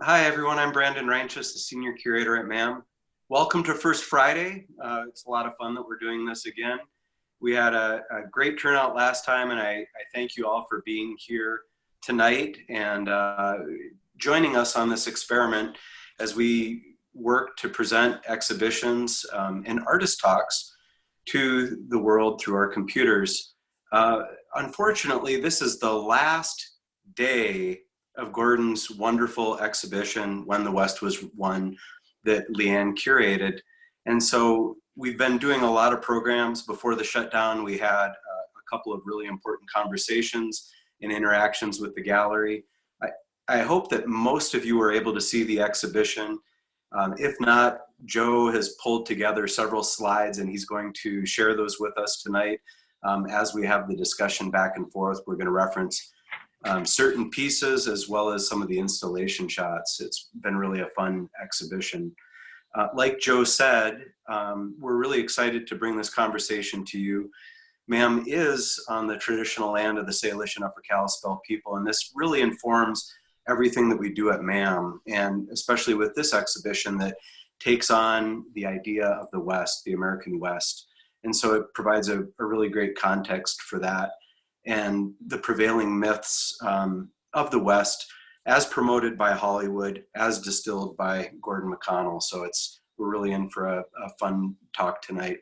Hi, everyone. I'm Brandon Reintjes, the Senior Curator at MAM. Welcome to First Friday. It's a lot of fun that we're doing this again. We had a great turnout last time, and I thank you all for being here tonight and joining us on this experiment as we work to present exhibitions and artist talks to the world through our computers. Unfortunately, this is the last day of Gordon's wonderful exhibition, When the West Was Won, that Leanne curated. And so we've been doing a lot of programs. Before the shutdown, we had a couple of really important conversations and interactions with the gallery. I hope that most of you were able to see the exhibition. If not, Joe has pulled together several slides and he's going to share those with us tonight. As we have the discussion back and forth, we're going to reference certain pieces as well as some of the installation shots. It's been really a fun exhibition. Like Joe said, we're really excited to bring this conversation to you. MAM is on the traditional land of the Salish and Upper Kalispel people, and this really informs everything that we do at MAM, and especially with this exhibition that takes on the idea of the West, the American West. And so it provides a really great context for that and the prevailing myths of the West as promoted by Hollywood, as distilled by Gordon McConnell. So we're really in for a fun talk tonight.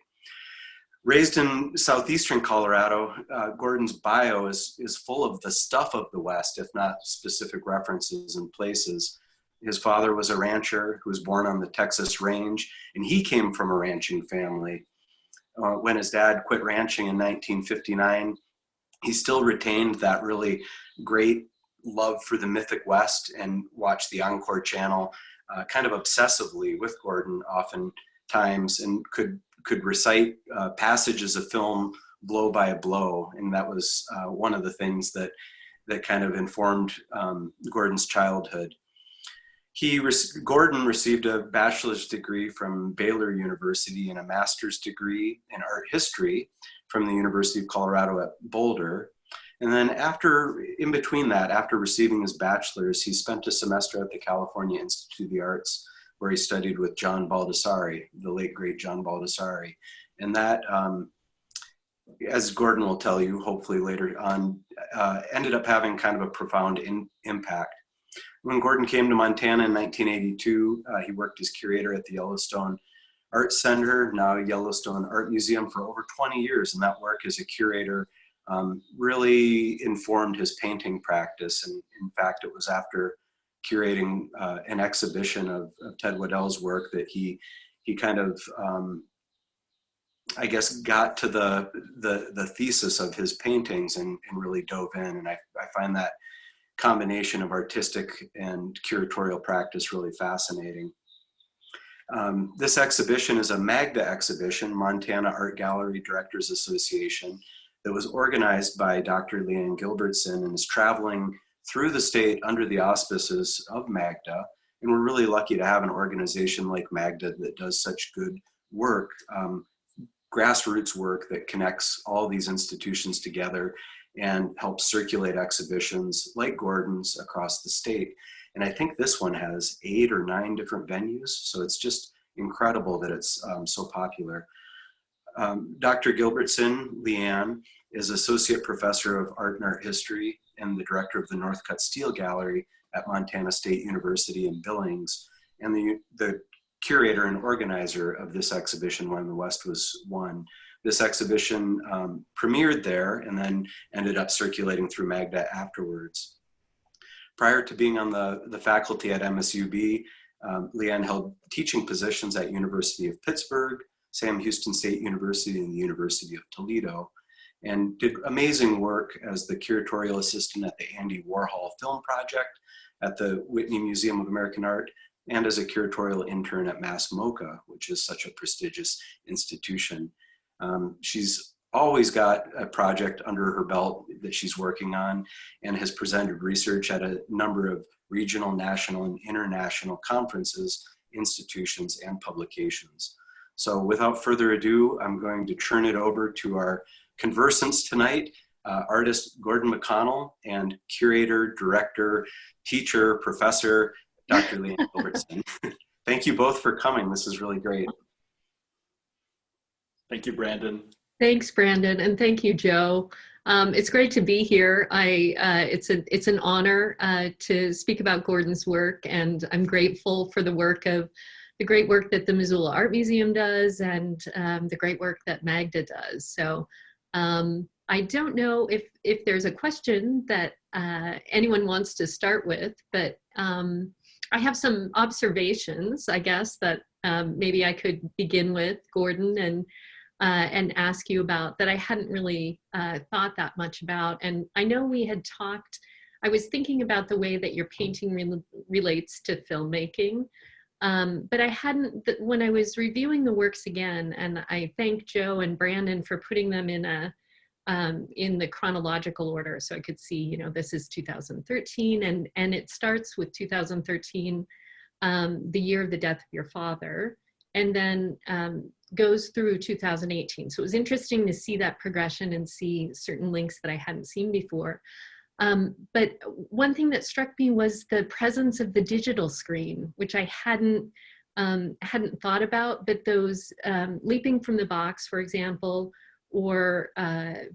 Raised in southeastern Colorado, Gordon's bio is full of the stuff of the West, if not specific references and places. His father was a rancher who was born on the Texas range, and he came from a ranching family. When his dad quit ranching in 1959, he still retained that really great love for the mythic West and watched the Encore channel kind of obsessively with Gordon oftentimes, and could recite passages of film blow by blow. And that was one of the things that kind of informed Gordon's childhood. Gordon received a bachelor's degree from Baylor University and a master's degree in art history from the University of Colorado at Boulder. And then in between that, after receiving his bachelor's, he spent a semester at the California Institute of the Arts, where he studied with John Baldessari, the late great John Baldessari. And that, as Gordon will tell you, hopefully later on, ended up having kind of a profound impact. When Gordon came to Montana in 1982, he worked as curator at the Yellowstone Art Center, now Yellowstone Art Museum, for over 20 years. And that work as a curator really informed his painting practice. And in fact, it was after curating an exhibition of Ted Waddell's work that he kind of, I guess, got to the thesis of his paintings and really dove in. And I find that combination of artistic and curatorial practice really fascinating. This exhibition is a MAGDA exhibition, Montana Art Gallery Directors Association, that was organized by Dr. Leanne Gilbertson and is traveling through the state under the auspices of MAGDA. And we're really lucky to have an organization like MAGDA that does such good work, grassroots work that connects all these institutions together and helps circulate exhibitions like Gordon's across the state. And I think this one has 8 or 9 different venues, so it's just incredible that it's so popular. Dr. Gilbertson, Leanne, is Associate Professor of Art and Art History and the Director of the Northcutt Steele Gallery at Montana State University in Billings, and the curator and organizer of this exhibition, When the West Was Won. This exhibition premiered there and then ended up circulating through MAGDA afterwards. Prior to being on the faculty at MSUB, Leanne held teaching positions at University of Pittsburgh, Sam Houston State University, and the University of Toledo, and did amazing work as the curatorial assistant at the Andy Warhol Film Project at the Whitney Museum of American Art, and as a curatorial intern at Mass MoCA, which is such a prestigious institution. She's always got a project under her belt that she's working on and has presented research at a number of regional, national, and international conferences, institutions, and publications. So without further ado, I'm going to turn it over to our conversants tonight, artist Gordon McConnell and curator, director, teacher, professor, Dr. Leanne Gilbertson. Thank you both for coming. This is really great. Thank you, Brandon. Thanks, Brandon, and thank you, Joe. It's great to be here. It's an honor to speak about Gordon's work, and I'm grateful for the great work that the Missoula Art Museum does, and the great work that Magda does. So I don't know if there's a question that anyone wants to start with, but I have some observations, I guess, that maybe I could begin with, Gordon, and ask you about that I hadn't really thought that much about. And I know we had talked, I was thinking about the way that your painting relates to filmmaking, but I hadn't, when I was reviewing the works again, and I thank Joe and Brandon for putting them in the chronological order, so I could see, you know, this is 2013, and it starts with 2013, the year of the death of your father, and then goes through 2018. So it was interesting to see that progression and see certain links that I hadn't seen before. But one thing that struck me was the presence of the digital screen, which I hadn't thought about, but those Leaping from the Box, for example, or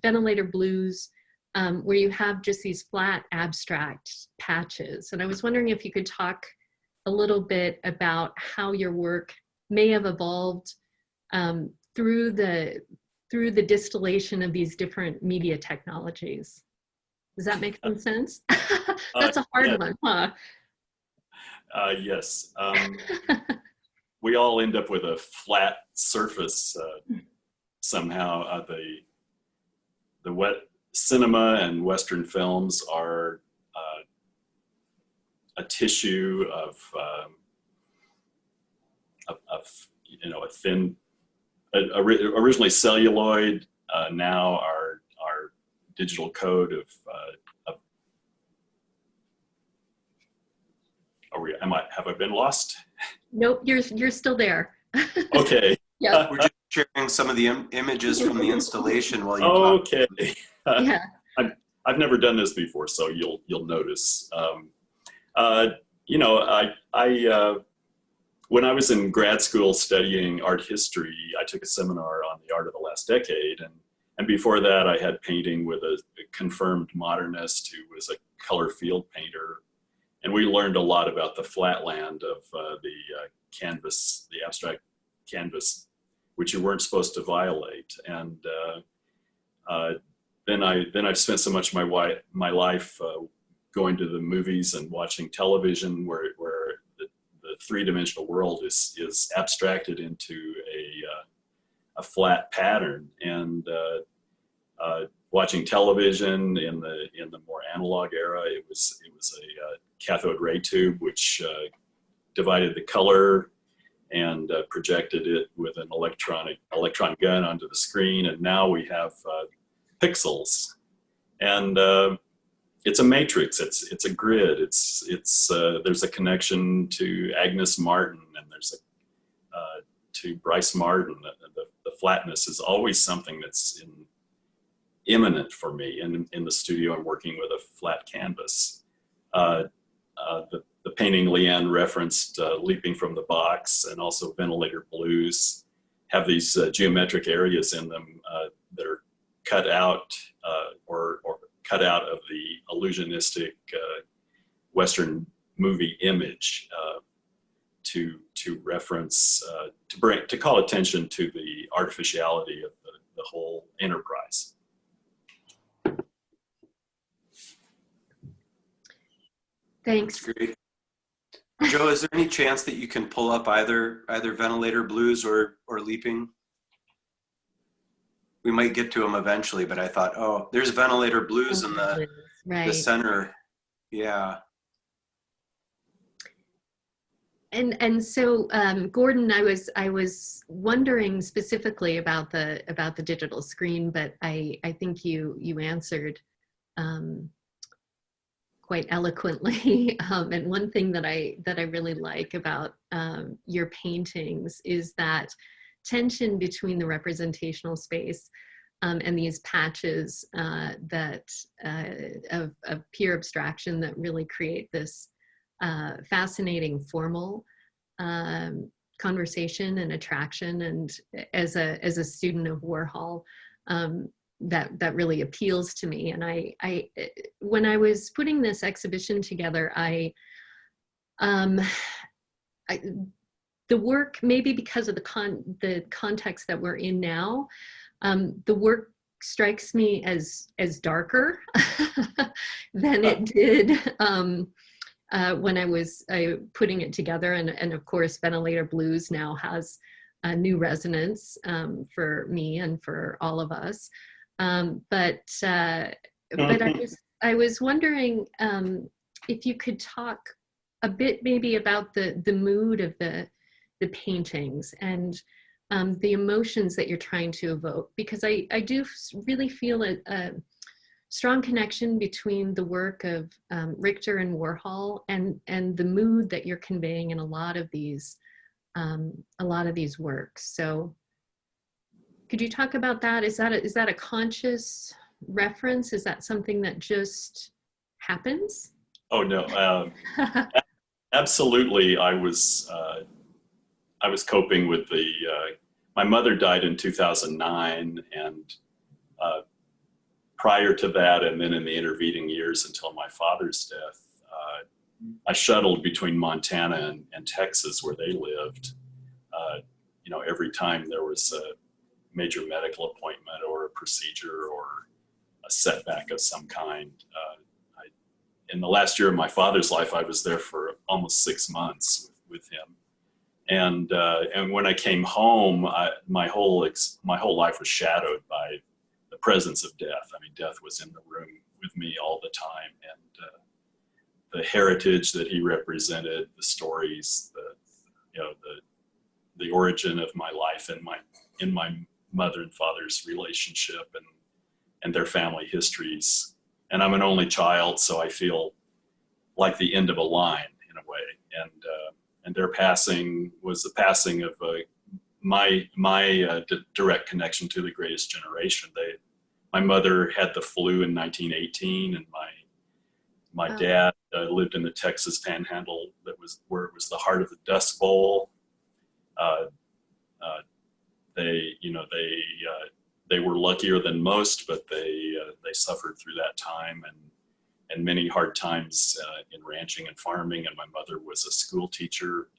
Ventilator Blues, where you have just these flat abstract patches. And I was wondering if you could talk a little bit about how your work may have evolved through the distillation of these different media technologies. Does that make some sense? That's a hard one, huh? Yes. We all end up with a flat surface somehow. The wet cinema and Western films are a tissue of you know, a thin, originally celluloid, now our digital code of have I been lost? Nope, you're still there. Okay. Yeah. We're just sharing some of the images from the installation while you okay. talk. Yeah. I've never done this before, so you'll notice. You know, I when I was in grad school studying art history, I took a seminar on the art of the last decade, and before that, I had painting with a confirmed modernist who was a color field painter, and we learned a lot about the flatland of the canvas, the abstract canvas, which you weren't supposed to violate. And then I've spent so much of my life going to the movies and watching television, where the three-dimensional world is abstracted into a flat pattern. And watching television in the more analog era, it was a cathode ray tube which divided the color and projected it with an electron gun onto the screen. And now we have pixels, and it's a matrix. It's a grid. There's a connection to Agnes Martin, and there's to Bryce Martin. The flatness is always something that's imminent for me. And in the studio, I'm working with a flat canvas. The painting Leanne referenced, Leaping from the Box, and also Ventilator Blues, have these geometric areas in them that are cut out or cut out of the illusionistic Western movie image to reference, to call attention to the artificiality of the whole enterprise. Thanks. That's great. Joe, is there any chance that you can pull up either Ventilator Blues or Leaping? We might get to them eventually, but I thought, oh, there's Ventilator Blues in the center. Yeah. And so, Gordon, I was wondering specifically about the digital screen, but I think you answered quite eloquently. And one thing that I really like about your paintings is that tension between the representational space and these patches of pure abstraction that really create this fascinating formal conversation and attraction. And as a student of Warhol, that really appeals to me. And I when I was putting this exhibition together, the work, maybe because of the context that we're in now, the work strikes me as darker than it did when I was putting it together. And of course, Ventilator Blues now has a new resonance for me and for all of us. But I was wondering if you could talk a bit maybe about the mood of the paintings and the emotions that you're trying to evoke, because I do really feel a strong connection between the work of Richter and Warhol and the mood that you're conveying in a lot of these works. So could you talk about that? Is that a conscious reference? Is that something that just happens? Oh no, absolutely. I was coping with my mother died in 2009, and prior to that, and then in the intervening years until my father's death, I shuttled between Montana and Texas, where they lived. Every time there was a major medical appointment or a procedure or a setback of some kind. In the last year of my father's life, I was there for almost 6 months with him. And when I came home, my whole life was shadowed by the presence of death. I mean, death was in the room with me all the time, and the heritage that he represented, the stories, the origin of my life and in my mother and father's relationship and their family histories. And I'm an only child, so I feel like the end of a line in a way. And their passing was the passing of my direct connection to the greatest generation. My mother had the flu in 1918, and my dad lived in the Texas Panhandle, where it was the heart of the Dust Bowl. They were luckier than most, but they suffered through that time and many hard times in ranching and farming. And my mother was a school teacher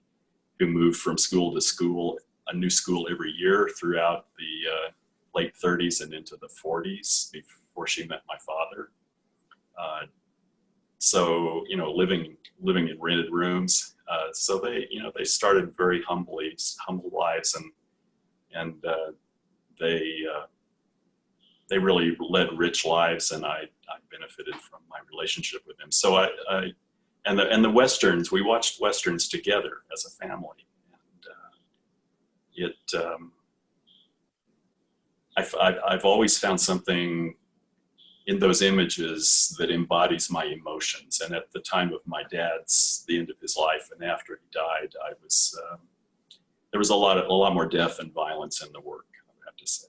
who moved from school to school, a new school every year throughout the late 30s and into the 40s before she met my father. So living in rented rooms. So they started very humble lives, and they really led rich lives, and I benefited from my relationship with them. So and the Westerns, we watched Westerns together as a family, and I've always found something in those images that embodies my emotions. And at the time of my the end of his life, and after he died, there was a lot more death and violence in the work, I would have to say.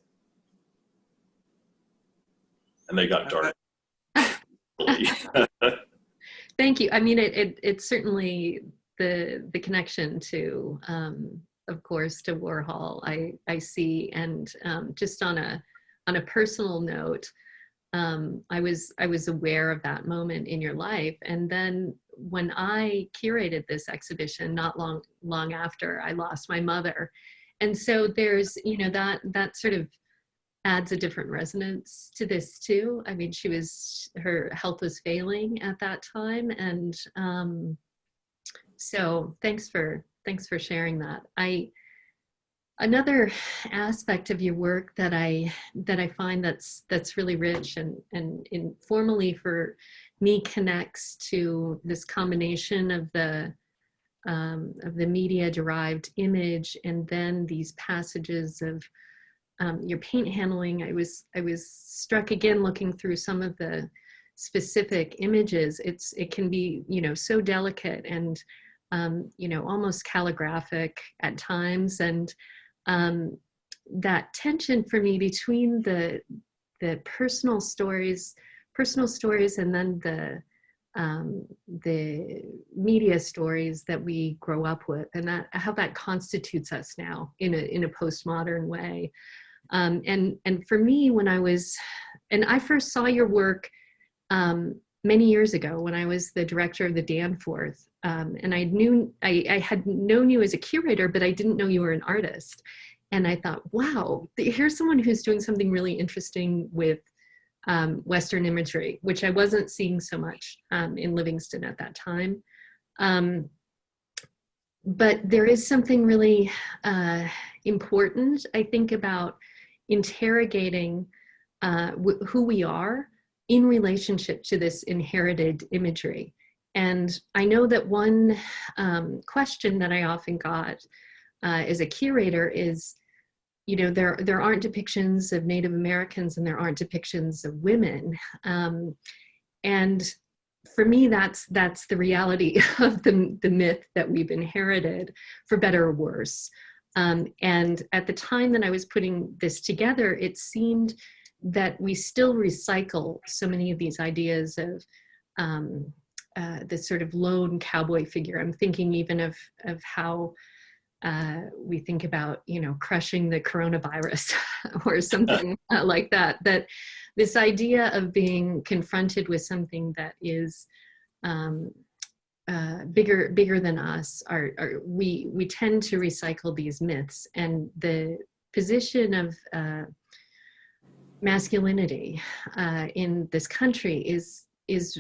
And they got dark. Thank you. I mean, it's certainly the connection to, of course, to Warhol. I see, and just on a personal note, I was aware of that moment in your life, and then when I curated this exhibition, not long after, I lost my mother, and so there's that sort of adds a different resonance to this too. I mean, her health was failing at that time, and so thanks for sharing that. Another aspect of your work that I find that's really rich and informally for me connects to this combination of the media derived image, and then these passages of your paint handling. I was struck again looking through some of the specific images. It can be so delicate and almost calligraphic at times, and that tension for me between the personal stories and then the media stories that we grow up with, and that how that constitutes us now in a postmodern way. And for me, when I first saw your work many years ago when I was the director of the Danforth, and I had known you as a curator, but I didn't know you were an artist. And I thought, wow, here's someone who's doing something really interesting with Western imagery, which I wasn't seeing so much in Livingston at that time. But there is something really important, I think, about interrogating who we are in relationship to this inherited imagery. And I know that one question that I often got as a curator is, you know, there aren't depictions of Native Americans and there aren't depictions of women. And for me, that's the reality of the myth that we've inherited, for better or worse. And at the time that I was putting this together, it seemed that we still recycle so many of these ideas of this sort of lone cowboy figure. I'm thinking even of how we think about, you know, crushing the coronavirus or something like that, that this idea of being confronted with something that is bigger than us, we tend to recycle these myths. And the position of masculinity in this country is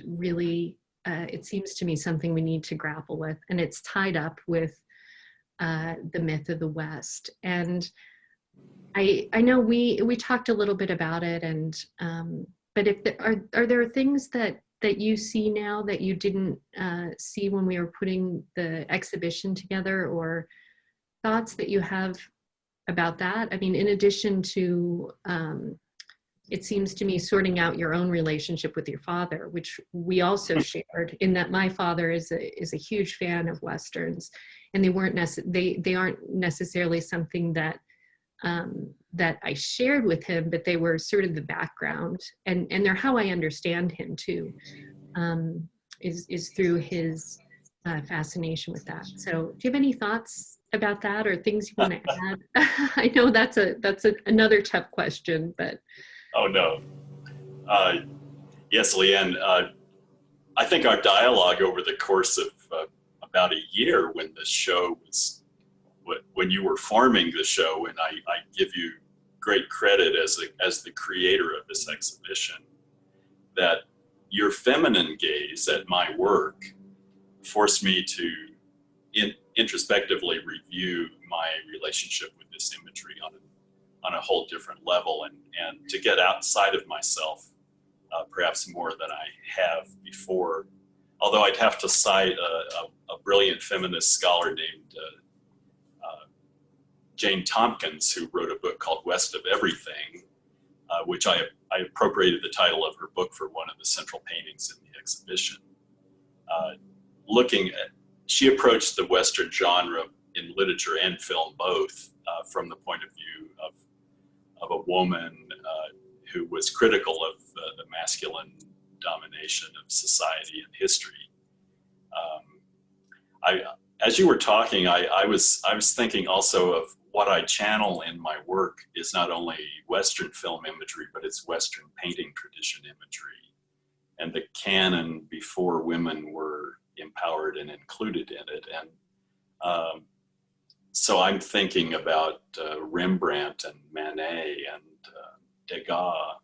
really, it seems to me, something we need to grapple with. And it's tied up with the myth of the West. And I know we talked a little bit about it, and but if are there things that you see now that you didn't see when we were putting the exhibition together, or thoughts that you have about that? I mean, in addition to it seems to me sorting out your own relationship with your father, which we also shared, in that my father is a huge fan of Westerns, and they aren't necessarily something that that I shared with him, but they were sort of the background, and they're how I understand him too, is through his fascination with that. So do you have any thoughts about that, or things you want to add? I know that's another tough question, but. Oh, no. Yes, Leanne, I think our dialogue over the course of about a year, when the show was, when you were forming the show, and I give you great credit as the creator of this exhibition, that your feminine gaze at my work forced me to introspectively review my relationship with this imagery on a whole different level, and to get outside of myself, perhaps more than I have before. Although I'd have to cite a brilliant feminist scholar named Jane Tompkins, who wrote a book called West of Everything, which I appropriated the title of her book for one of the central paintings in the exhibition. She approached the Western genre in literature and film both from the point of view of a woman who was critical of the masculine domination of society and history. As you were talking, I was thinking also of what I channel in my work is not only Western film imagery, but it's Western painting tradition imagery, and the canon before women were empowered and included in it. And so I'm thinking about Rembrandt and Manet and Degas,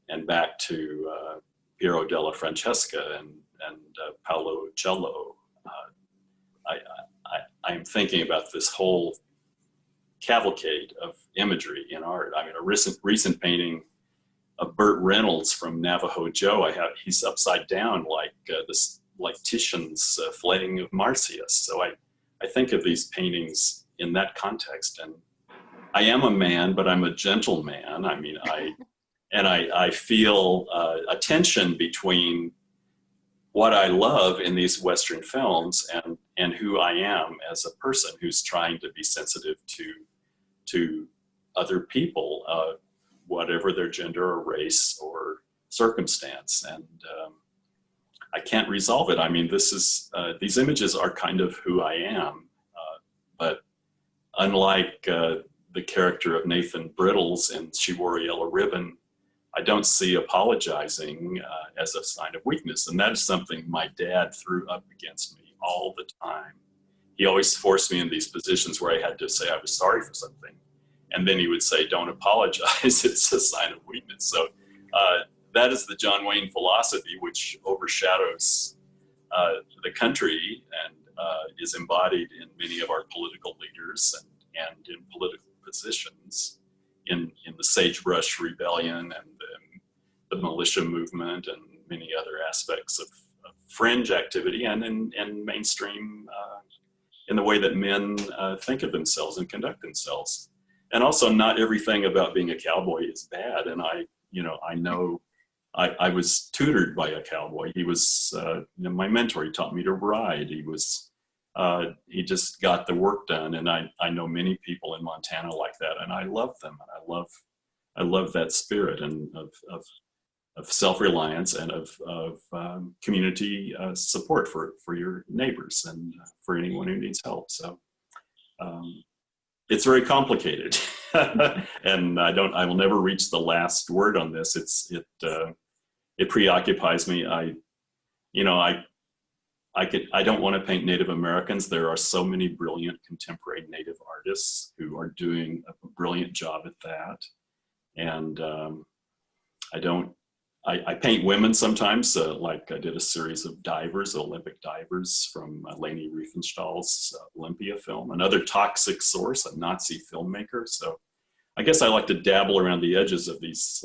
and back to Piero della Francesca and Paolo Uccello. I'm thinking about this whole cavalcade of imagery in art. I mean, a recent painting of Burt Reynolds from Navajo Joe, he's upside down like Titian's Flaying of Marsyas. So I think of these paintings in that context, and I am a man, but I'm a gentleman. I mean, I feel a tension between what I love in these Western films and who I am as a person who's trying to be sensitive to other people, whatever their gender or race or circumstance. And I can't resolve it. I mean, this is, these images are kind of who I am, but unlike the character of Nathan Brittles in She Wore a Yellow Ribbon, I don't see apologizing as a sign of weakness. And that is something my dad threw up against me all the time. He always forced me in these positions where I had to say I was sorry for something. And then he would say, don't apologize, it's a sign of weakness. So that is the John Wayne philosophy, which overshadows the country and is embodied in many of our political leaders and in political positions, in the Sagebrush Rebellion and the militia movement and many other aspects of fringe activity, and in mainstream, in the way that men think of themselves and conduct themselves. And also, not everything about being a cowboy is bad. And I know I was tutored by a cowboy. He was my mentor. He taught me to ride. He just got the work done. And I know many people in Montana like that, and I love them. And I love that spirit and of self-reliance and of community support for your neighbors and for anyone who needs help. So it's very complicated, and I will never reach the last word on this. It preoccupies me. I don't want to paint Native Americans. There are so many brilliant contemporary Native artists who are doing a brilliant job at that. And I paint women sometimes, like I did a series of divers, Olympic divers from Leni Riefenstahl's Olympia film, another toxic source, a Nazi filmmaker. So I guess I like to dabble around the edges of these,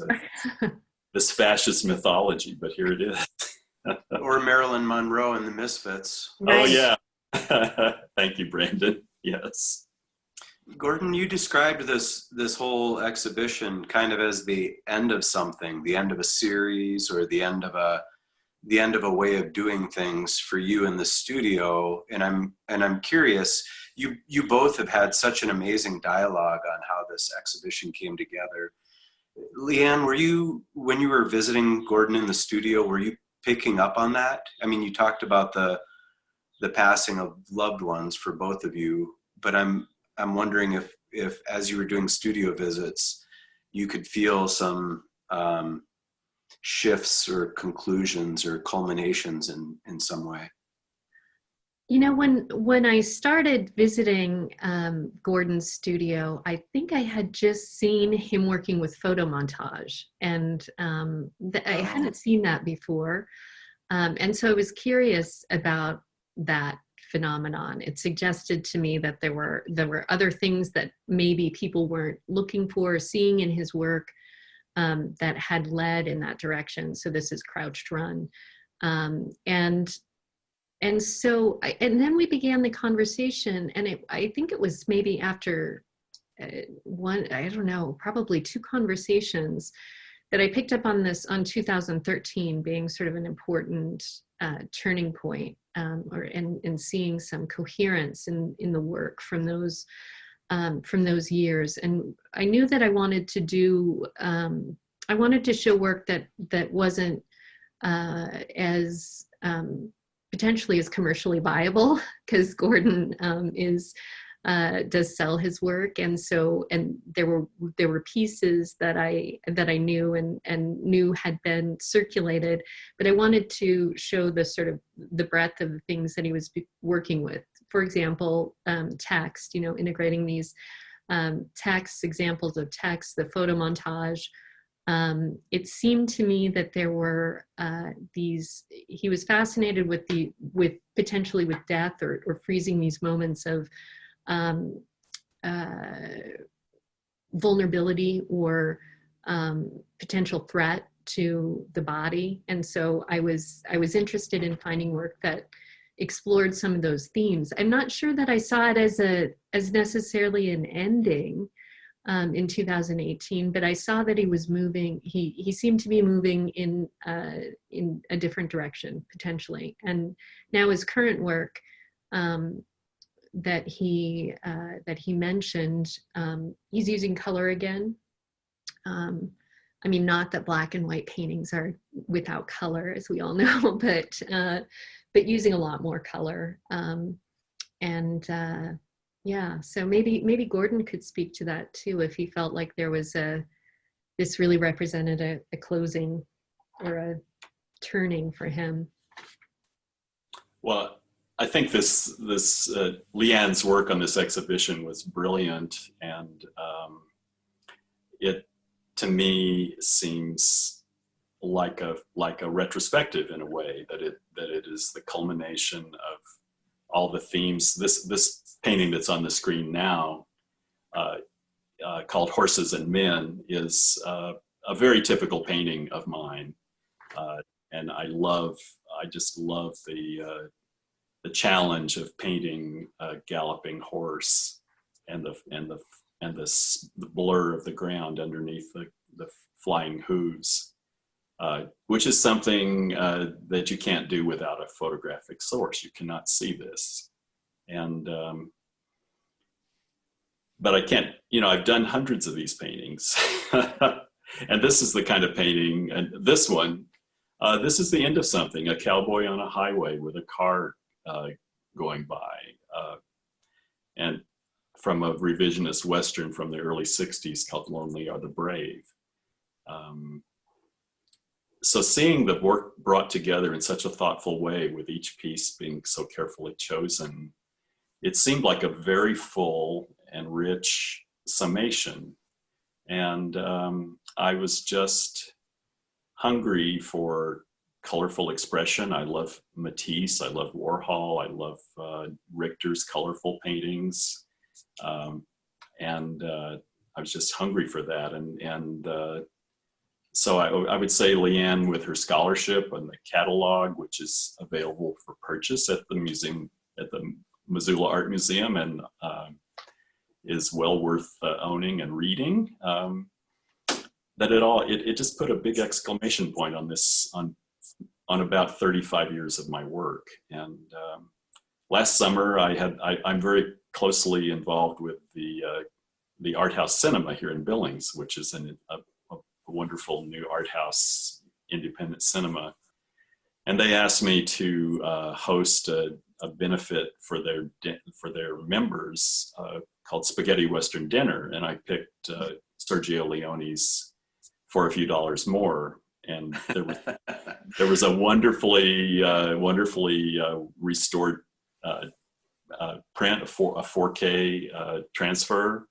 this fascist mythology, but here it is. Or Marilyn Monroe and the Misfits. Right. Oh yeah. Thank you, Brandon. Yes. Gordon, you described this whole exhibition kind of as the end of something, the end of a series, or the end of a way of doing things for you in the studio. And I'm curious, you both have had such an amazing dialogue on how this exhibition came together. Leanne, when you were visiting Gordon in the studio, were you picking up on that? I mean, you talked about the passing of loved ones for both of you, but I'm wondering if as you were doing studio visits, you could feel some shifts or conclusions or culminations in some way. You know, when I started visiting Gordon's studio, I think I had just seen him working with photo montage, and I hadn't seen that before. And so I was curious about that phenomenon. It suggested to me that there were other things that maybe people weren't looking for or seeing in his work that had led in that direction. So this is Crouched Run. And then we began the conversation, and I think it was maybe after probably two conversations that I picked up on this on 2013 being sort of an important turning point, in seeing some coherence in the work from those years. And I knew that I wanted to show work that wasn't as potentially as commercially viable, because Gordon does sell his work, and there were pieces that I knew and knew had been circulated, but I wanted to show the sort of the breadth of the things that he was working with. For example, text, integrating these text examples of text, the photo montage. It seemed to me that there were he was fascinated with potentially with death or freezing these moments of vulnerability or potential threat to the body. And so I was interested in finding work that explored some of those themes. I'm not sure that I saw it as necessarily an ending in 2018, but I saw that he was moving. He seemed to be moving in a different direction potentially. And now his current work that he mentioned, he's using color again, I mean, not that black and white paintings are without color, as we all know, but using a lot more color. Yeah, so maybe Gordon could speak to that too, if he felt like there was this really represented a closing or a turning for him. Well, I think this Leanne's work on this exhibition was brilliant, and it to me seems like a retrospective in a way, that it is the culmination of all the themes. This painting that's on the screen now, called Horses and Men, is a very typical painting of mine, and I just love the challenge of painting a galloping horse and the blur of the ground underneath the flying hooves, which is something that you can't do without a photographic source. You cannot see this, and but I can't. I've done hundreds of these paintings, and this is the kind of painting. And this one, this is the end of something: a cowboy on a highway with a car going by, and from a revisionist Western from the early 60s called Lonely Are the Brave. So seeing the work brought together in such a thoughtful way, with each piece being so carefully chosen, it seemed like a very full and rich summation. And I was just hungry for colorful expression. I love Matisse, I love Warhol, I love Richter's colorful paintings. And I was just hungry for that. And so I would say Leanne, with her scholarship and the catalog, which is available for purchase at the museum, at the Missoula Art Museum, and is well worth owning and reading, that it just put a big exclamation point on this, on about 35 years of my work. And last summer, I'm very closely involved with the Art House Cinema here in Billings, which is a wonderful new art house independent cinema. And they asked me to host a benefit for their members called Spaghetti Western Dinner, and I picked Sergio Leone's For a Few Dollars More. And there was a wonderfully restored print, a 4K transfer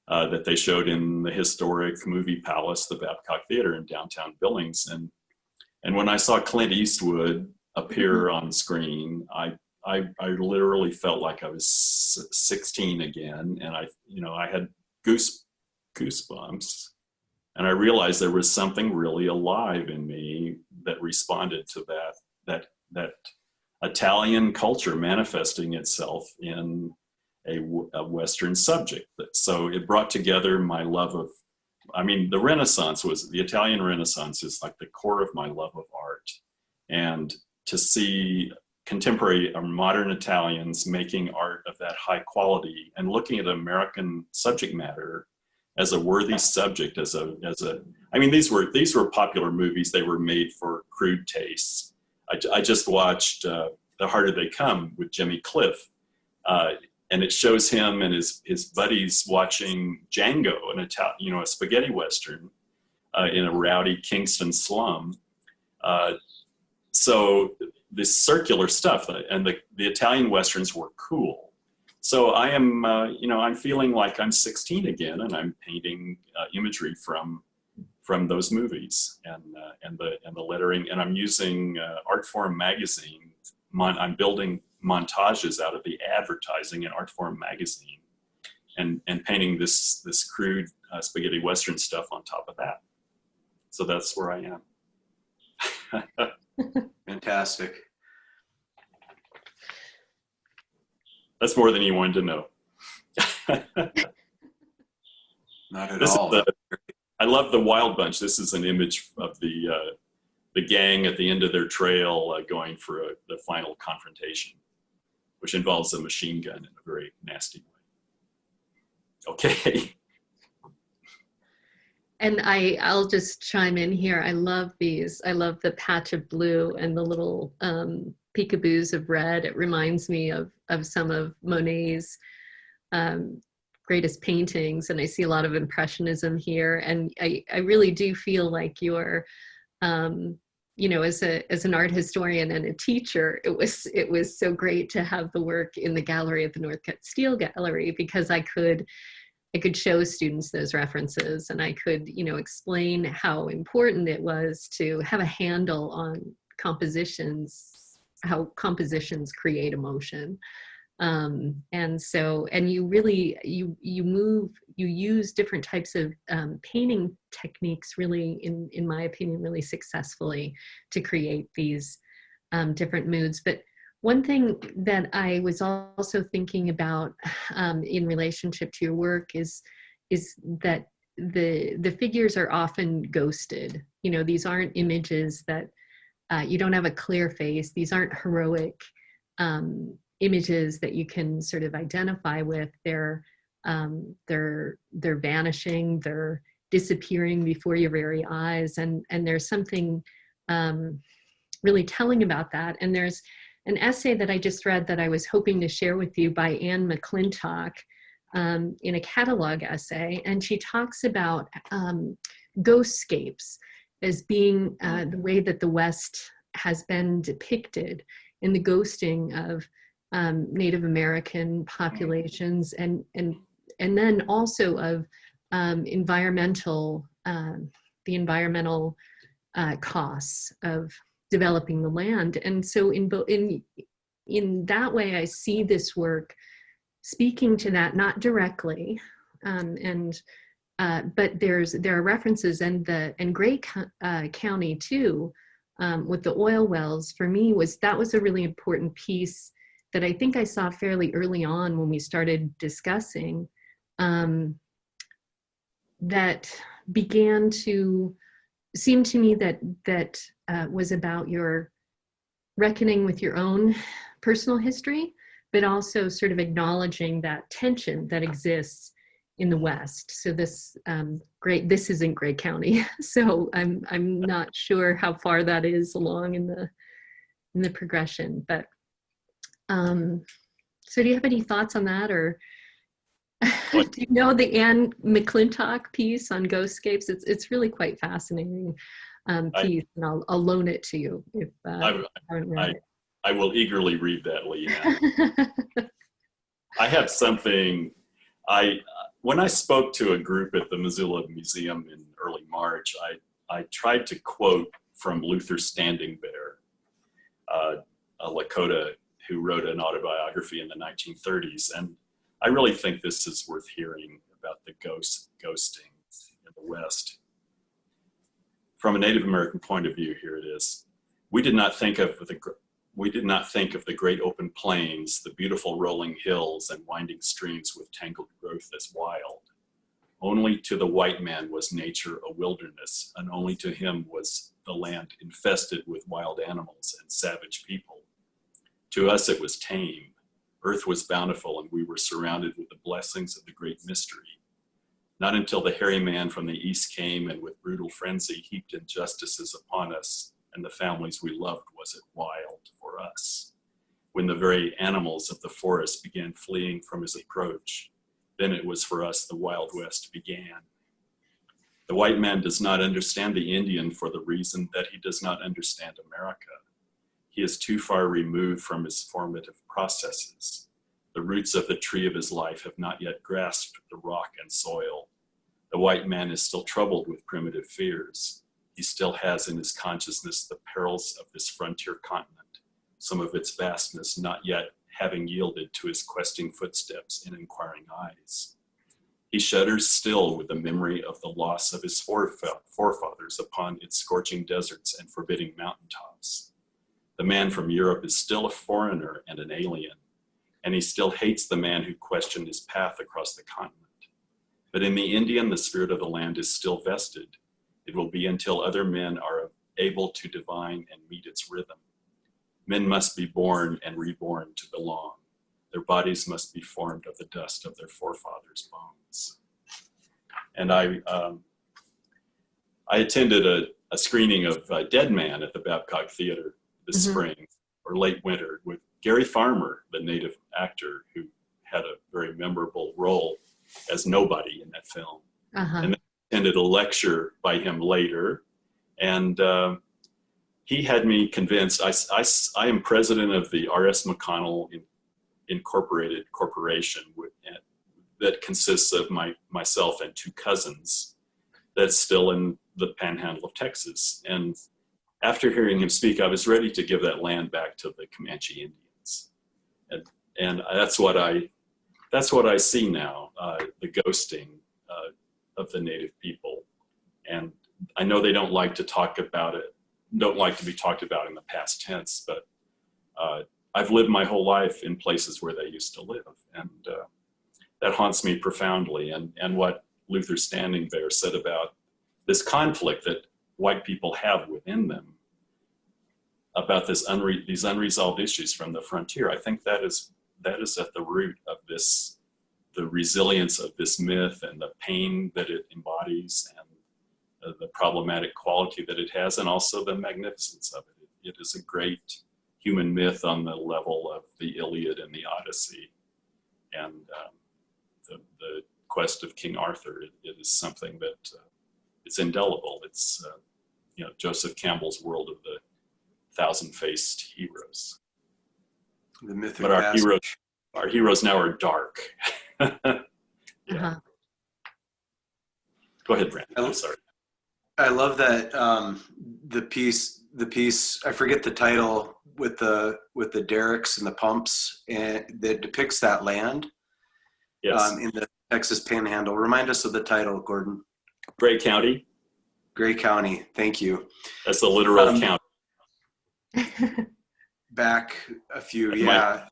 that they showed in the historic Movie Palace, the Babcock Theater in downtown Billings. And when I saw Clint Eastwood appear on screen, I literally felt like I was 16 again, and I had goosebumps. And I realized there was something really alive in me that responded to that Italian culture manifesting itself in a Western subject. So it brought together my love of, the Renaissance the Italian Renaissance is like the core of my love of art. And to see contemporary or modern Italians making art of that high quality and looking at American subject matter as a worthy subject, these were popular movies. They were made for crude tastes. I just watched The Harder They Come with Jimmy Cliff, and it shows him and his buddies watching Django, a spaghetti Western in a rowdy Kingston slum. So this circular stuff, and the Italian Westerns were cool. So I am, I'm feeling like I'm 16 again, and I'm painting imagery from those movies and the lettering, and I'm using Artforum magazine. I'm building montages out of the advertising in Artforum magazine, and painting this crude spaghetti Western stuff on top of that. So that's where I am. Fantastic. That's more than you wanted to know. Not at all. I love the Wild Bunch. This is an image of the gang at the end of their trail going for the final confrontation, which involves a machine gun in a very nasty way. Okay. And I'll just chime in here. I love these. I love the patch of blue and the little peekaboos of red. It reminds me of some of Monet's greatest paintings, and I see a lot of impressionism here. And I really do feel like you're, you know, as an art historian and a teacher, it was so great to have the work in the gallery at the Northcutt Steele Gallery, because I could show students those references, and I could, you know, explain how important it was to have a handle on compositions, how compositions create emotion. And so, and you really, you use different types of painting techniques really, in my opinion, really successfully to create these different moods. But one thing that I was also thinking about in relationship to your work is that the figures are often ghosted. You know, these aren't images that you don't have a clear face. These aren't heroic images that you can sort of identify with. They're vanishing. They're disappearing before your very eyes, and there's something really telling about that. And there's an essay that I just read that I was hoping to share with you by Anne McClintock in a catalog essay. And she talks about ghostscapes as being the way that the West has been depicted in the ghosting of Native American populations, and then also of the environmental costs of developing the land. And so in that way, I see this work speaking to that, not directly, but there are references, and Gray County too, with the oil wells. For me, that was a really important piece that I think I saw fairly early on when we started discussing, that began to seem to me that was about your reckoning with your own personal history, but also sort of acknowledging that tension that exists in the West. So this isn't Gray County, so I'm not sure how far that is along in the progression. But so do you have any thoughts on that, or do you know the Anne McClintock piece on ghostscapes? It's really quite fascinating piece, and I'll loan it to you if you haven't read it. I will eagerly read that, Leanne. I have something. When I spoke to a group at the Missoula Museum in early March, I tried to quote from Luther Standing Bear, a Lakota who wrote an autobiography in the 1930s. And I really think this is worth hearing about the ghosting in the West. From a Native American point of view, here it is. We did not think of the great open plains, the beautiful rolling hills and winding streams with tangled growth as wild. Only to the white man was nature a wilderness, and only to him was the land infested with wild animals and savage people. To us it was tame. Earth was bountiful, and we were surrounded with the blessings of the great mystery. Not until the hairy man from the east came and with brutal frenzy heaped injustices upon us and the families we loved was it wild for us. When the very animals of the forest began fleeing from his approach, then it was for us the Wild West began. The white man does not understand the Indian for the reason that he does not understand America. He is too far removed from his formative processes. The roots of the tree of his life have not yet grasped the rock and soil. The white man is still troubled with primitive fears. He still has in his consciousness the perils of this frontier continent, some of its vastness not yet having yielded to his questing footsteps and inquiring eyes. He shudders still with the memory of the loss of his forefathers upon its scorching deserts and forbidding mountaintops. The man from Europe is still a foreigner and an alien, and he still hates the man who questioned his path across the continent. But in the Indian, the spirit of the land is still vested. It will be until other men are able to divine and meet its rhythm. Men must be born and reborn to belong. Their bodies must be formed of the dust of their forefathers' bones. And I attended a screening of Dead Man at the Babcock Theater this spring or late winter with Gary Farmer, the native actor who had a very memorable role as nobody in that film. And then I attended a lecture by him later, and he had me convinced. I am president of the R.S. McConnell Incorporated Corporation that consists of myself and two cousins that's still in the panhandle of Texas. And after hearing him speak, I was ready to give that land back to the Comanche Indians. And that's what I see now, the ghosting of the native people. And I know they don't like to talk about it, don't like to be talked about in the past tense, but I've lived my whole life in places where they used to live. And that haunts me profoundly. And what Luther Standing Bear said about this conflict that white people have within them about these unresolved issues from the frontier, I think that is at the root of this, the resilience of this myth and the pain that it embodies and the problematic quality that it has, and also the magnificence of it. It is a great human myth on the level of the Iliad and the Odyssey, and the quest of King Arthur. It is something that it's indelible. It's Joseph Campbell's world of the thousand-faced heroes. The mythic but our heroes now are dark. Yeah. Go ahead, Brandon. I'm sorry. I love that the piece. I forget the title with the derricks and the pumps, and that depicts that land. Yes. In the Texas Panhandle. Remind us of the title, Gordon. Gray County. Gray County. Thank you. That's the literal county. Back a few, yeah.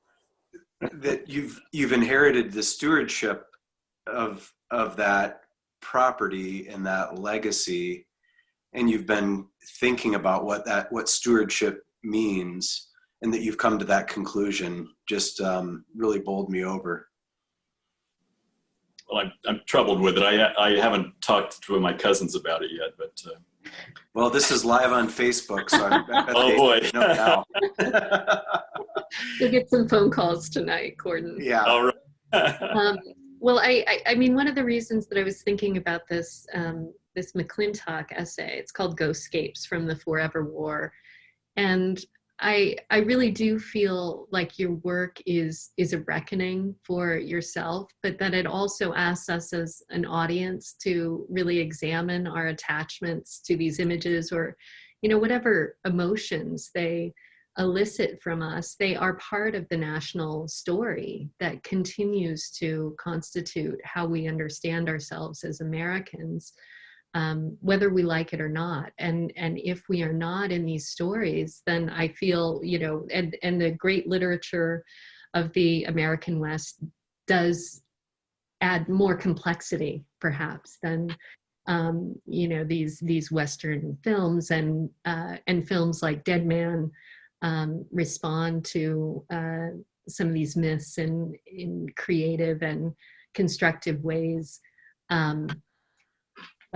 That you've inherited the stewardship of that property and that legacy, and you've been thinking about what stewardship means, and that you've come to that conclusion just really bowled me over. Well, I'm troubled with it. I haven't talked to my cousins about it yet, but. Well, this is live on Facebook, so I bet oh boy! Know now. You'll get some phone calls tonight, Gordon. Yeah. All right. Well, I mean, one of the reasons that I was thinking about this this McClintock essay, it's called Ghostscapes from the Forever War, and I really do feel like your work is a reckoning for yourself, but that it also asks us as an audience to really examine our attachments to these images, or, whatever emotions they elicit from us. They are part of the national story that continues to constitute how we understand ourselves as Americans. Whether we like it or not. And if we are not in these stories, then I feel, and the great literature of the American West does add more complexity, perhaps, than, these Western films, and films like Dead Man respond to some of these myths in creative and constructive ways.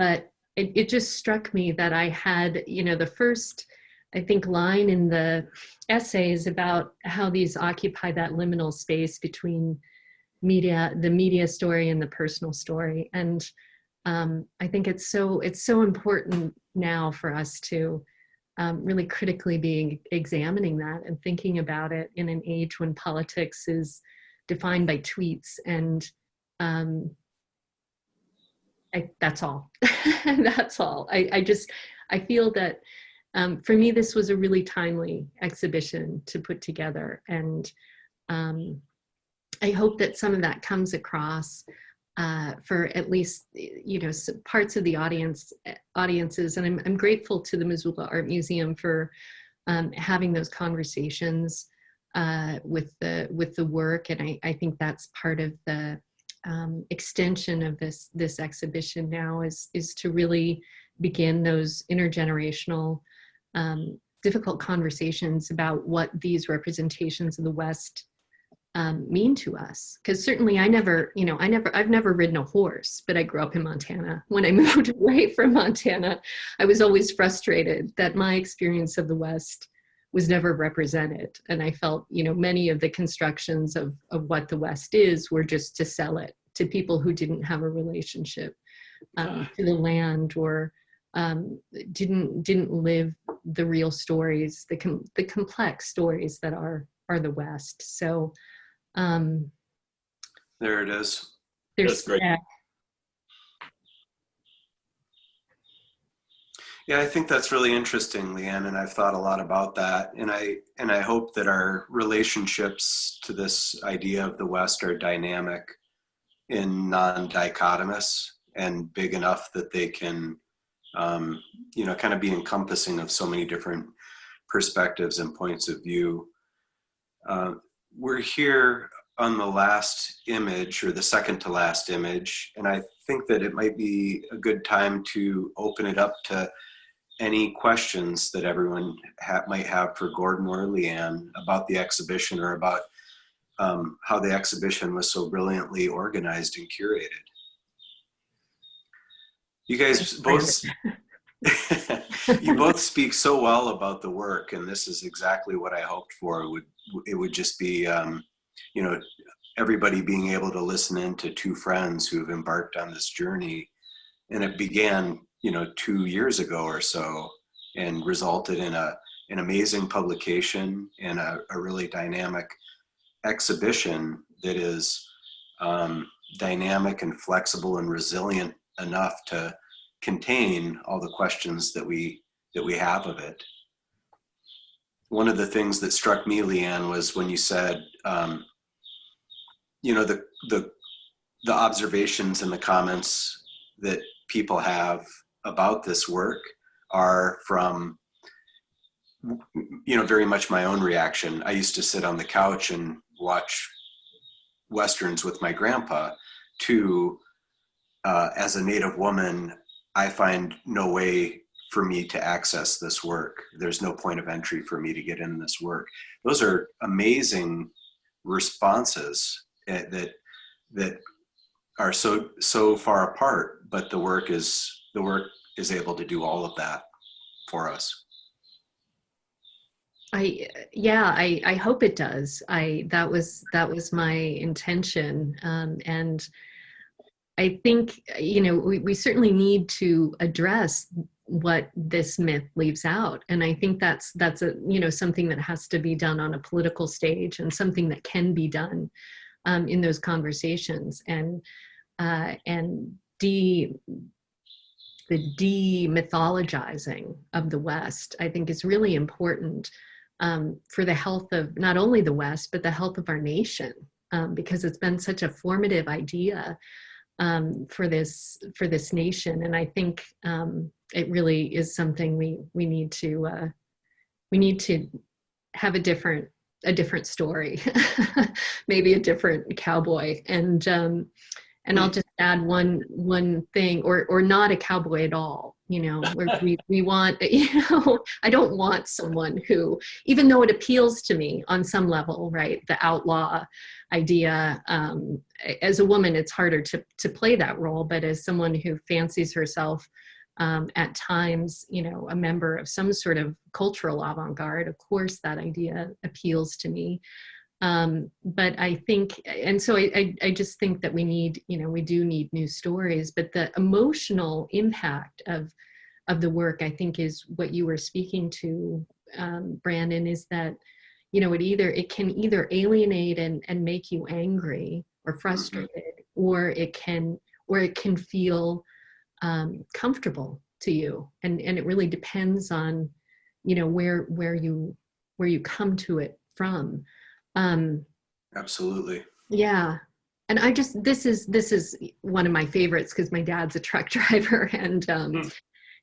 But it just struck me that I had, the first, I think, line in the essay is about how these occupy that liminal space between the media story and the personal story. And I think it's so important now for us to really critically be examining that and thinking about it in an age when politics is defined by tweets and that's all. That's all. I feel that for me, this was a really timely exhibition to put together. And I hope that some of that comes across for at least, parts of the audiences. And I'm grateful to the Missoula Art Museum for having those conversations with the work. And I think that's part of the extension of this exhibition now is to really begin those intergenerational difficult conversations about what these representations of the West mean to us. Because certainly I've never ridden a horse, but I grew up in Montana. When I moved away from Montana, I was always frustrated that my experience of the West was never represented. And I felt, many of the constructions of what the West is were just to sell it to people who didn't have a relationship to the land, or didn't live the real stories, the complex stories that are the West. So there it is. That's great. Yeah, I think that's really interesting, Leanne, and I've thought a lot about that. And I hope that our relationships to this idea of the West are dynamic and non-dichotomous and big enough that they can, kind of be encompassing of so many different perspectives and points of view. We're here on the last image, or the second to last image, and I think that it might be a good time to open it up to any questions that everyone might have for Gordon or Leanne about the exhibition, or about how the exhibition was so brilliantly organized and curated. You guys both, you both speak so well about the work, and this is exactly what I hoped for. It would just be, everybody being able to listen in to two friends who have embarked on this journey. And it began, 2 years ago or so, and resulted in an amazing publication and a really dynamic exhibition that is dynamic and flexible and resilient enough to contain all the questions that we have of it. One of the things that struck me, Leanne, was when you said, the observations and the comments that people have about this work are from, very much my own reaction. I used to sit on the couch and watch Westerns with my grandpa, to, as a Native woman, I find no way for me to access this work. There's no point of entry for me to get in this work. Those are amazing responses that are so far apart, but the work is able to do all of that for us. I hope it does. That was my intention, and I think we certainly need to address what this myth leaves out, and I think that's a something that has to be done on a political stage, and something that can be done in those conversations, and the demythologizing of the West, I think, is really important for the health of not only the West, but the health of our nation, because it's been such a formative idea for this nation. And I think it really is something we need to have a different story, maybe a different cowboy. And I'll just add one thing, or not a cowboy at all, where we want, I don't want someone who, even though it appeals to me on some level, right, the outlaw idea, as a woman, it's harder to play that role, but as someone who fancies herself at times, a member of some sort of cultural avant-garde, of course that idea appeals to me. But I think, and so I just think that we do need new stories, but the emotional impact of the work, I think, is what you were speaking to, Brandon, is that, it can either alienate and make you angry or frustrated, or it can feel comfortable to you. And it really depends on, where you come to it from. Absolutely. Yeah. And this is one of my favorites, because my dad's a truck driver,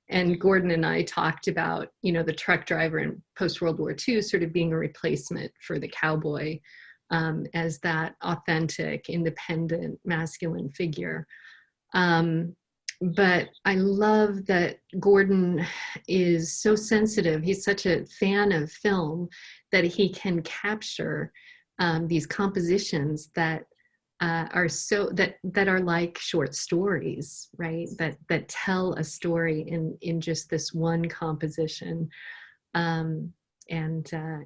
and Gordon and I talked about, the truck driver in post-World War II sort of being a replacement for the cowboy, as that authentic, independent, masculine figure. But I love that Gordon is so sensitive. He's such a fan of film that he can capture these compositions that are so that are like short stories, right? That tell a story in just this one composition, and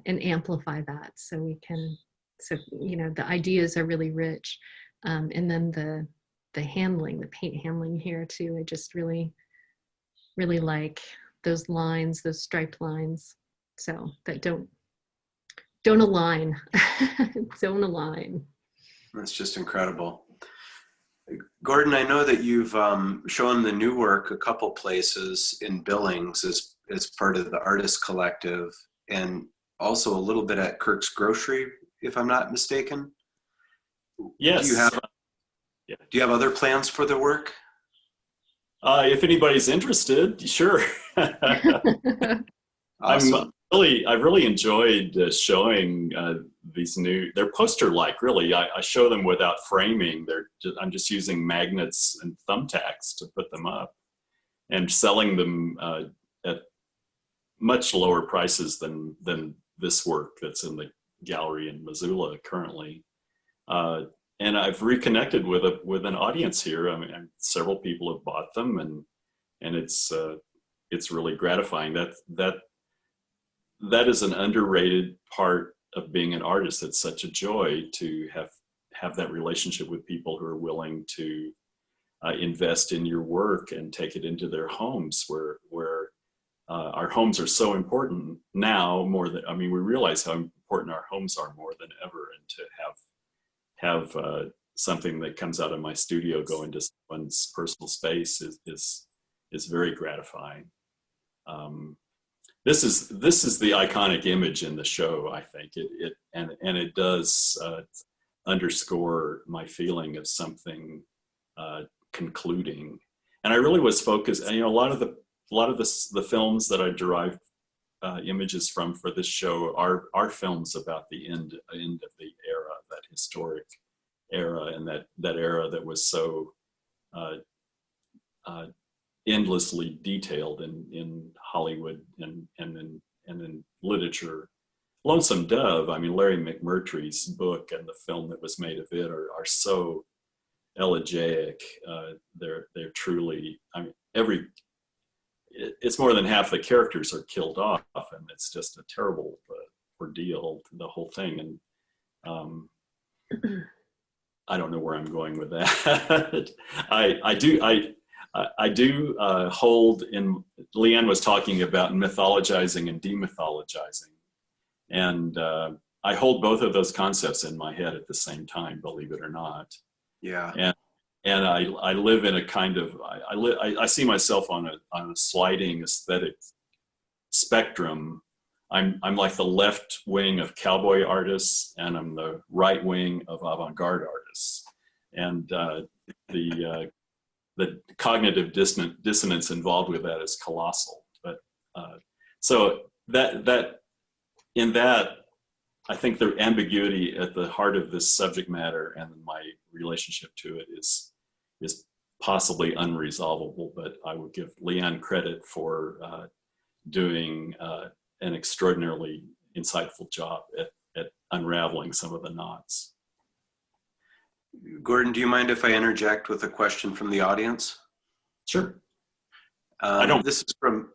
amplify that, so we can. So the ideas are really rich, and then the handling, the paint handling here too. I just really like those lines, those striped lines, so that don't align, don't align. That's just incredible. Gordon, I know that you've shown the new work a couple places in Billings as part of the Artist Collective, and also a little bit at Kirk's Grocery, if I'm not mistaken. Yes. Do you have other plans for the work? If anybody's interested, sure. Awesome. I really enjoyed showing these they're poster-like, really. I show them without framing. I'm just using magnets and thumbtacks to put them up, and selling them at much lower prices than this work that's in the gallery in Missoula currently. And I've reconnected with an audience here. I mean, several people have bought them, and it's really gratifying. That is an underrated part of being an artist. It's such a joy to have that relationship with people who are willing to invest in your work and take it into their homes, where our homes are so important now more than, we realize how important our homes are more than ever, and to have something that comes out of my studio go into someone's personal space is very gratifying. This is the iconic image in the show, I think. It does underscore my feeling of something concluding. And I really was focused, a lot of the films that I derived images from for this show are films about the end of the era, that historic era, and that era that was so endlessly detailed in Hollywood and in literature. Lonesome Dove, Larry McMurtry's book and the film that was made of it are so elegiac. They're truly, it's more than half the characters are killed off, and it's just a terrible ordeal, the whole thing. And I don't know where I'm going with that. I do hold in, Leanne was talking about mythologizing and demythologizing. And I hold both of those concepts in my head at the same time, believe it or not. Yeah. And I live in a kind of, I see myself on a sliding aesthetic spectrum. I'm like the left wing of cowboy artists, and I'm the right wing of avant-garde artists. And the cognitive dissonance involved with that is colossal. But so that I think the ambiguity at the heart of this subject matter and my relationship to it is possibly unresolvable. But I would give Leanne credit for doing an extraordinarily insightful job at unraveling some of the knots. Gordon, do you mind if I interject with a question from the audience? Sure. This is from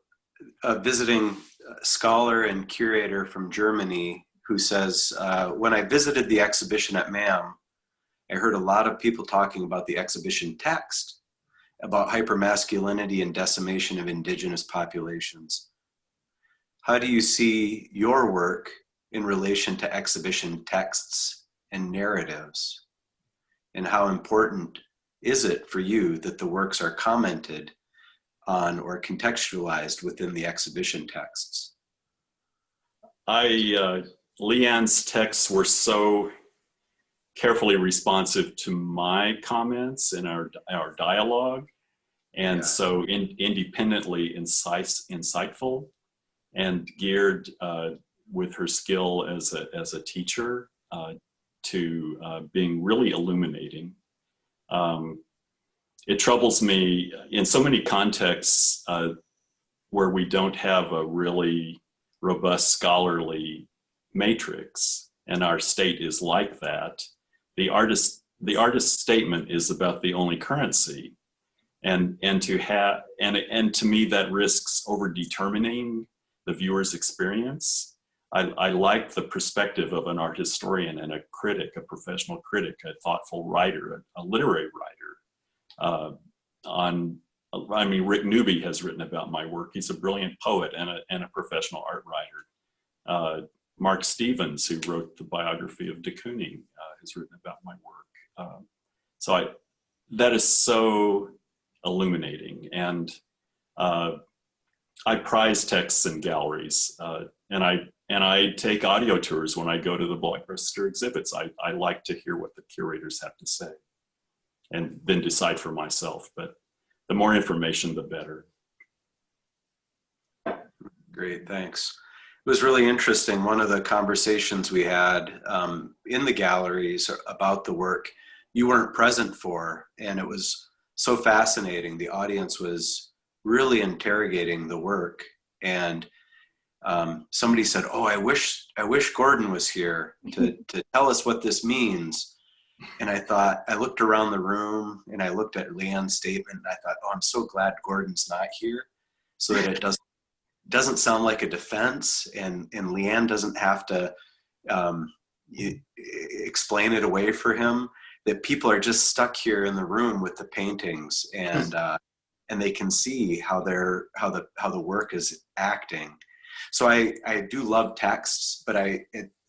a visiting scholar and curator from Germany who says, when I visited the exhibition at MAM, I heard a lot of people talking about the exhibition text, about hypermasculinity and decimation of indigenous populations. How do you see your work in relation to exhibition texts and narratives? And how important is it for you that the works are commented on or contextualized within the exhibition texts? Leanne's texts were so carefully responsive to my comments in our dialogue, and so independently insightful, and geared with her skill as a teacher to being really illuminating. It troubles me in so many contexts where we don't have a really robust scholarly matrix. and our state is like that. The artist's statement is about the only currency, and to me that risks over determining the viewer's experience. I like the perspective of an art historian and a critic, a professional critic, a thoughtful writer, a literary writer. Rick Newby has written about my work. He's a brilliant poet and a professional art writer. Mark Stevens, who wrote the biography of de Kooning, has written about my work. That is so illuminating, and I prize texts in galleries, and I take audio tours when I go to the Blockbuster exhibits. I like to hear what the curators have to say, and then decide for myself. But the more information, the better. Great, thanks. It was really interesting. One of the conversations we had in the galleries about the work you weren't present for, and it was so fascinating. The audience was really interrogating the work, and somebody said, "Oh, I wish Gordon was here to tell us what this means." And I looked around the room and I looked at Leanne's statement and I thought, "Oh, I'm so glad Gordon's not here, so that it doesn't sound like a defense, and Leanne doesn't have to explain it away for him. That people are just stuck here in the room with the paintings, and they can see how the work is acting." So I do love texts, but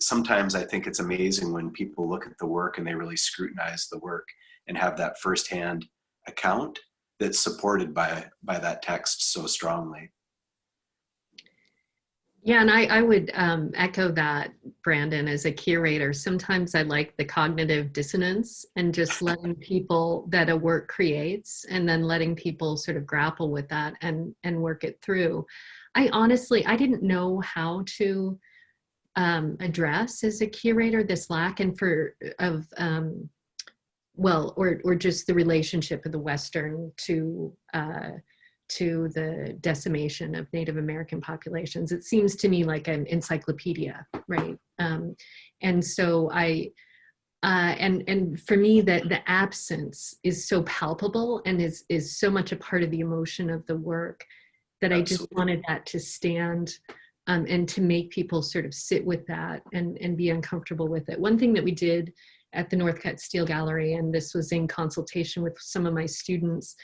sometimes I think it's amazing when people look at the work and they really scrutinize the work and have that firsthand account that's supported by that text so strongly. Yeah, and I would echo that, Brandon. As a curator, sometimes I like the cognitive dissonance and just letting people that a work creates, and then letting people sort of grapple with that and work it through. I didn't know how to address as a curator this lack or just the relationship of the Western to the decimation of Native American populations. It seems to me like an encyclopedia, right? And so and for me, that the absence is so palpable and is so much a part of the emotion of the work that I just wanted that to stand and to make people sort of sit with that and be uncomfortable with it. One thing that we did at the Northcutt Steele Gallery, and this was in consultation with some of my students,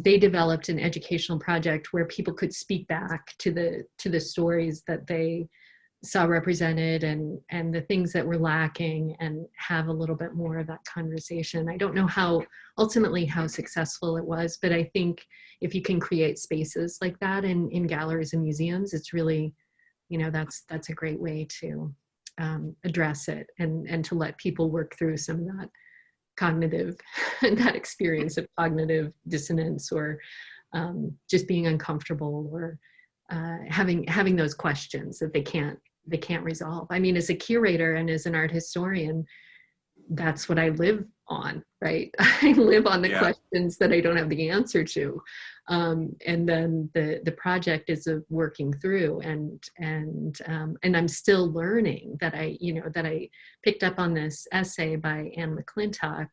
they developed an educational project where people could speak back to the stories that they saw represented and the things that were lacking, and have a little bit more of that conversation. I don't know ultimately how successful it was, but I think if you can create spaces like that in galleries and museums, it's really, that's a great way to address it and to let people work through some of that cognitive that experience of cognitive dissonance, or just being uncomfortable, or having those questions that they can't resolve. I mean, as a curator and as an art historian, that's what I live on, right? I live on the questions that I don't have the answer to. And then the project is of working through, and I'm still learning that I picked up on this essay by Anne McClintock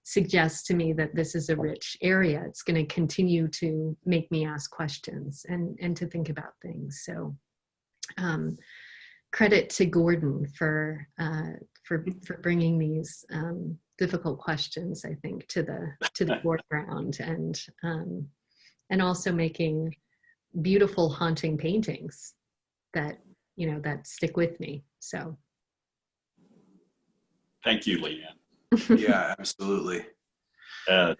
suggests to me that this is a rich area. It's going to continue to make me ask questions and to think about things. So credit to Gordon for bringing these difficult questions, I think, to the foreground, and also making beautiful, haunting paintings that stick with me. So, thank you, Leanne. Yeah, absolutely. I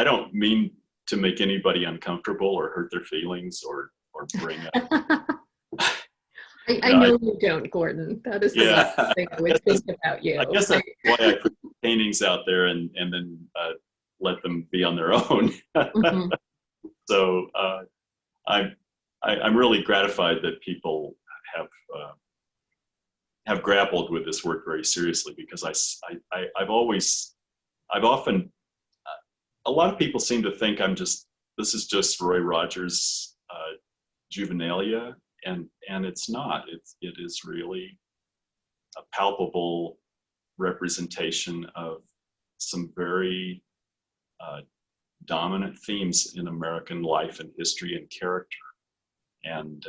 don't mean to make anybody uncomfortable or hurt their feelings or bring up. I know you don't, Gordon. That is the last thing I would think about you. I guess that's why I put paintings out there and then let them be on their own. Mm-hmm. So I'm really gratified that people have grappled with this work very seriously, because I've often a lot of people seem to think this is just Roy Rogers' juvenilia. And it's not. It is really palpable representation of some very dominant themes in American life and history and character. And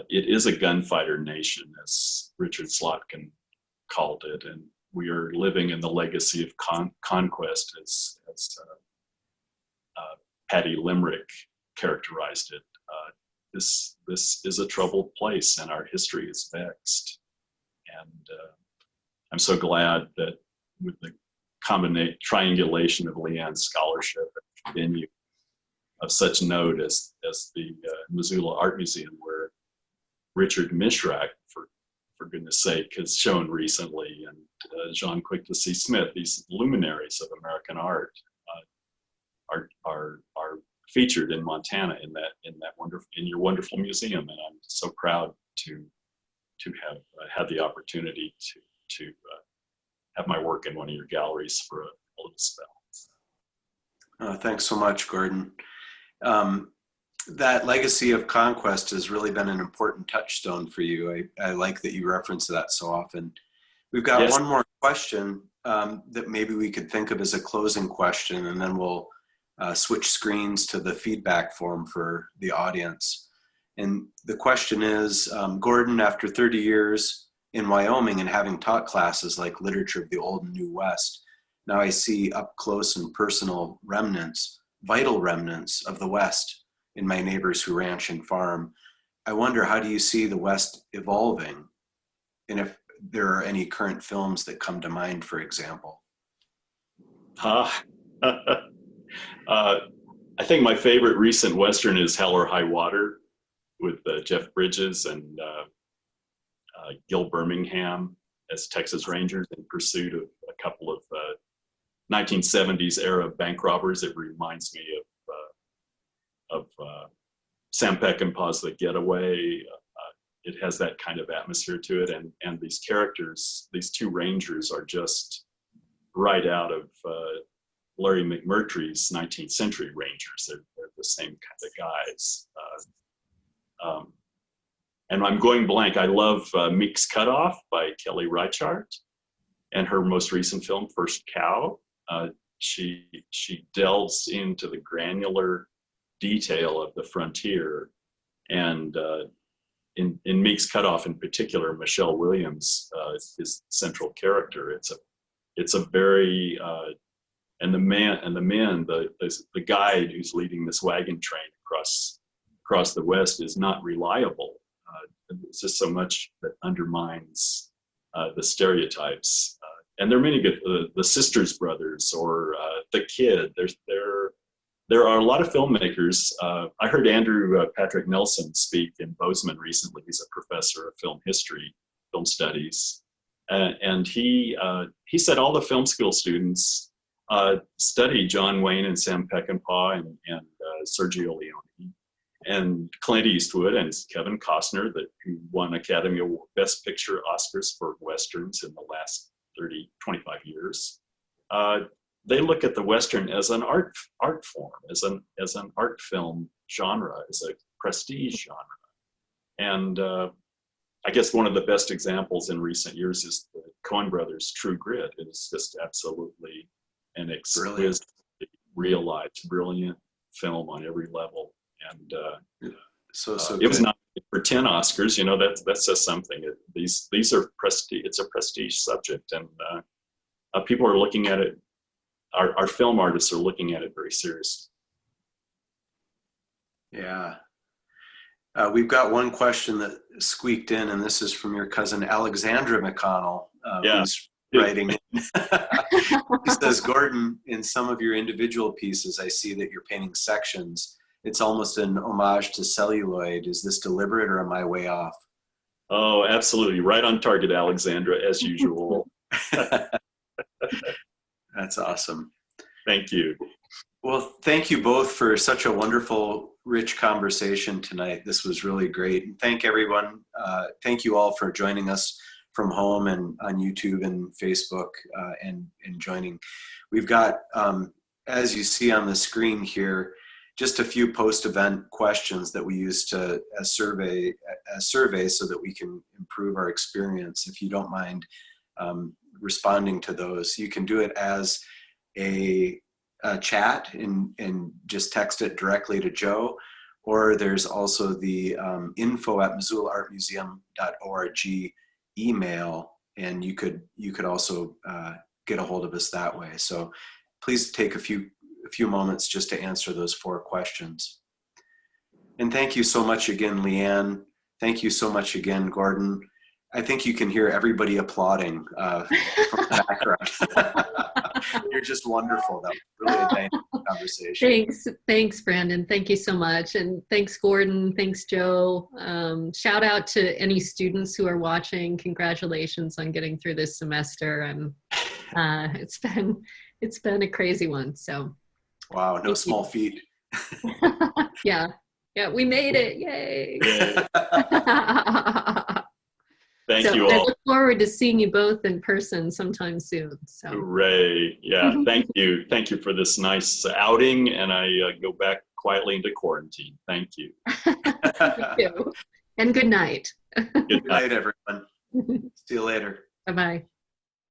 it is a gunfighter nation, as Richard Slotkin called it, and we are living in the legacy of conquest, as Patty Limerick characterized it. This is a troubled place, and our history is vexed. And I'm so glad that with the triangulation of Leanne's scholarship at a venue of such note as the Missoula Art Museum, where Richard Mishrak, for goodness sake, has shown recently, and Jean Quick-to-See Smith, these luminaries of American art, are featured in Montana in your wonderful museum, and I'm so proud to have had the opportunity to have my work in one of your galleries for a little spell. Thanks so much, Gordon. That legacy of conquest has really been an important touchstone for you. I like that you reference that so often. We've got one more question that maybe we could think of as a closing question, and then we'll switch screens to the feedback form for the audience. And the question is, Gordon, after 30 years in Wyoming and having taught classes like Literature of the Old and New West, now I see up close and personal remnants, vital remnants of the West in my neighbors who ranch and farm. I wonder, how do you see the West evolving? And if there are any current films that come to mind, for example. I think my favorite recent Western is Hell or High Water with Jeff Bridges and Gil Birmingham as Texas Rangers in pursuit of a couple of 1970s era bank robbers. It reminds me of Sam Peckinpah's The Getaway. It has that kind of atmosphere to it, and these characters, these two Rangers, are just right out of Larry McMurtry's 19th century Rangers. They're the same kind of guys. And I'm going blank. I love Meek's Cutoff by Kelly Reichardt, and her most recent film, First Cow. She delves into the granular detail of the frontier, and in Meek's Cutoff in particular, Michelle Williams is the central character. It's a very and the guide who's leading this wagon train across the West is not reliable. It's just so much that undermines the stereotypes. And there are many good, the Sisters Brothers or The Kid. There are a lot of filmmakers. I heard Andrew Patrick Nelson speak in Bozeman recently. He's a professor of film history, film studies. And he said all the film school students study John Wayne and Sam Peckinpah and Sergio Leone and Clint Eastwood and Kevin Costner, who won Academy Award Best Picture Oscars for Westerns in the last 25 years. They look at the Western as an art form, as an art film genre, as a prestige genre. And I guess one of the best examples in recent years is the Coen Brothers' True Grit. It is just absolutely an exquisitely realized, brilliant film on every level. And it was not for 10 Oscars. You know, that says something. These are prestige. It's a prestige subject, and people are looking at it. Our film artists are looking at it very seriously. Yeah. We've got one question that squeaked in, and this is from your cousin Alexandra McConnell, who's writing in. He says, Gordon, in some of your individual pieces, I see that you're painting sections. It's almost an homage to celluloid. Is this deliberate, or am I way off? Oh, absolutely. Right on target, Alexandra, as usual. That's awesome. Thank you. Well, thank you both for such a wonderful, rich conversation tonight. This was really great. And thank everyone. Thank you all for joining us from home and on YouTube and Facebook and joining. We've got, as you see on the screen here, just a few post-event questions that we use to as survey so that we can improve our experience. If you don't mind responding to those, you can do it as a chat and just text it directly to Joe, or there's also the info@MissoulaArtMuseum.org email, and you could also get a hold of us that way. So please take a few moments just to answer those 4 questions. And thank you so much again, Leanne. Thank you so much again, Gordon. I think you can hear everybody applauding from the background. You're just wonderful. That was really a dynamic conversation. Thanks, Brandon. Thank you so much. And thanks, Gordon. Thanks, Joe. Shout out to any students who are watching. Congratulations on getting through this semester. And it's been a crazy one. So. Wow, no small feat. Yeah, we made it. Yay. Thank you all. I look forward to seeing you both in person sometime soon. So. Hooray. Yeah, thank you. Thank you for this nice outing, and I go back quietly into quarantine. Thank you. Thank you. And good night. Good night, everyone. See you later. Bye-bye.